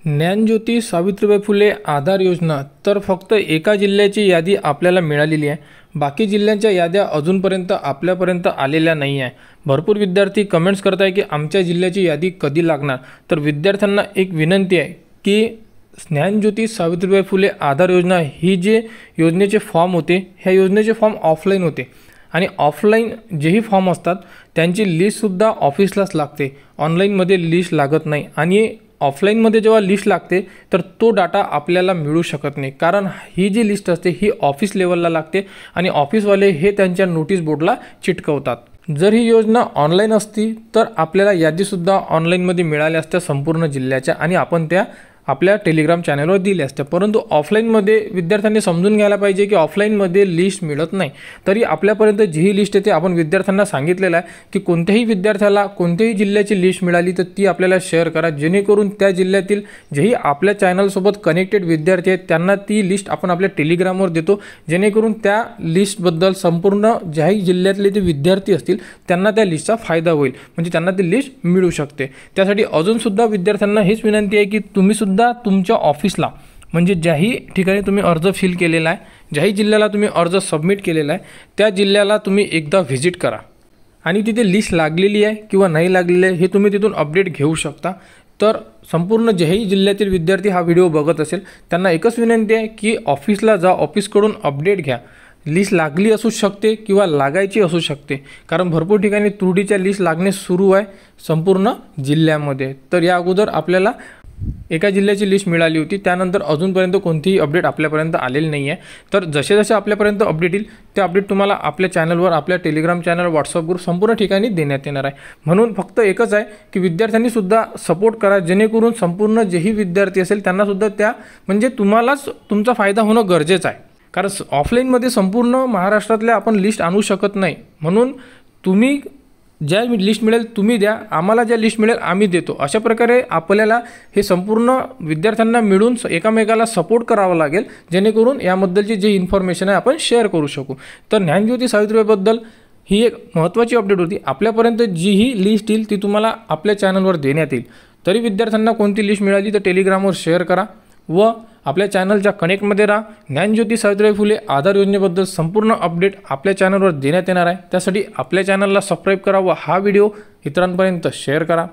ज्ञानज्योती सावित्रीबाई फुले आधार योजना तर फक्त एका जिल्ह्याची यादी आपल्याला मिळालेली आहे। बाकी जिल्ह्यांच्या याद्या अजूनपर्यंत आपल्यापर्यंत आलेल्या नाही आहे। भरपूर विद्यार्थी कमेंट्स करत आहे की आमच्या जिल्ह्याची यादी कधी लागणार। तर विद्यार्थ्यांना एक विनंती आहे की ज्ञानज्योती सावित्रीबाई फुले आधार योजना ही जे योजनेचे फॉर्म होते, ह्या योजनेचे फॉर्म ऑफलाईन होते आणि ऑफलाईन जेही फॉर्म असतात त्यांची लिस्टसुद्धा ऑफिसलाच लागते। ऑनलाईनमध्ये लिस्ट लागत नाही आणि ऑफलाईनमध्ये जेव्हा लिस्ट लागते तर तो डाटा आपल्याला मिळू शकत नाही, कारण ही जी लिस्ट असते ही ऑफिस लेवलला लागते आणि ऑफिसवाले हे त्यांच्या नोटीस बोर्डला चिटकवतात। जर ही योजना ऑनलाईन असती तर आपल्याला यादीसुद्धा ऑनलाईनमध्ये मिळाल्या असत्या संपूर्ण जिल्ह्याच्या आणि आपण त्या आपल्या टेलिग्राम चॅनलवर दिले असते। परंतु ऑफलाईनमध्ये विद्यार्थ्यांनी समजून घ्यायला पाहिजे की ऑफलाईनमध्ये लिस्ट मिळत नाही। तरी आपल्यापर्यंत जी लिस्ट येते आपण विद्यार्थ्यांना सांगितलेलं आहे की कोणत्याही विद्यार्थ्याला कोणत्याही जिल्ह्याची लिस्ट मिळाली तर ती आपल्याला शेअर करा, जेणेकरून त्या जिल्ह्यातील जेही आपल्या चॅनलसोबत कनेक्टेड विद्यार्थी आहेत त्यांना ती लिस्ट आपण आपल्या टेलिग्रामवर देतो, जेणेकरून त्या लिस्टबद्दल संपूर्ण ज्याही जिल्ह्यातले ते विद्यार्थी असतील त्यांना त्या लिस्टचा फायदा होईल, म्हणजे त्यांना ती लिस्ट मिळू शकते। त्यासाठी अजूनसुद्धा विद्यार्थ्यांना हीच विनंती आहे की तुम्ही सुद्धा तुमच्या ऑफिसला, म्हणजे ज्याही ठिकाणी तुम्ही अर्ज फिल केलेला आहे, ज्याही जिल्ह्याला तुम्ही अर्ज सबमिट केलेला आहे त्या जिल्ह्याला तुम्ही एकदा व्हिजिट करा आणि तिथे लिस्ट लागलेली आहे किंवा नाही लागलेली आहे हे तुम्ही तिथून अपडेट घेऊ शकता। तर संपूर्ण ज्याही जिल्ह्यातील विद्यार्थी हा व्हिडिओ बघत असेल त्यांना एकच विनंती आहे की ऑफिसला जा, ऑफिसकडून अपडेट घ्या। लिस्ट लागली असू शकते किंवा लागायची असू शकते, कारण भरपूर ठिकाणी त्रुटीच्या लिस्ट लागणे सुरू आहे संपूर्ण जिल्ह्यामध्ये। तर या अगोदर आपल्याला एका जिल्ह्याची लिस्ट मिळाली होती, त्यानंतर अजूनपर्यंत कोणतीही अपडेट आपल्यापर्यंत आलेली नाही आहे। तर जसे जसे आपल्यापर्यंत अपडेट येईल ते अपडेट तुम्हाला आपल्या चॅनलवर, आपल्या टेलिग्राम चॅनल, व्हॉट्सअप ग्रुप संपूर्ण ठिकाणी देण्यात येणार आहे। म्हणून फक्त एकच आहे की विद्यार्थ्यांनी सुद्धा सपोर्ट करा, जेणेकरून संपूर्ण जेही विद्यार्थी असेल त्यांनासुद्धा त्या म्हणजे तुम्हालाच तुमचा फायदा होणं गरजेचं आहे, कारण ऑफलाईनमध्ये संपूर्ण महाराष्ट्रातल्या आपण लिस्ट आणू शकत नाही। म्हणून तुम्ही ज्या लिस्ट मिळेल तुम्ही द्या, आम्हाला ज्या लिस्ट मिळेल आम्ही देतो। अशा प्रकारे आपल्याला हे संपूर्ण विद्यार्थ्यांना मिळून एकामेकाला सपोर्ट करावा लागेल, जेणेकरून याबद्दलची जी इन्फॉर्मेशन आहे आपण शेअर करू शकू। तर ज्ञानज्योती सावित्रीबाईबद्दल ही एक महत्त्वाची अपडेट होती। आपल्यापर्यंत जीही लिस्ट येईल ती तुम्हाला आपल्या चॅनलवर देण्यात येईल। तरी विद्यार्थ्यांना कोणती लिस्ट मिळाली तर टेलिग्रामवर शेअर करा व आपल्या चॅनलच्या कनेक्टमध्ये राहा। ज्ञानज्योती सावित्रीबाई फुले आधार योजनेबद्दल संपूर्ण अपडेट आपल्या चॅनलवर देण्यात येणार आहे। त्यासाठी आपल्या चॅनलला सबस्क्राईब करा व हा व्हिडिओ इतरांपर्यंत शेअर करा।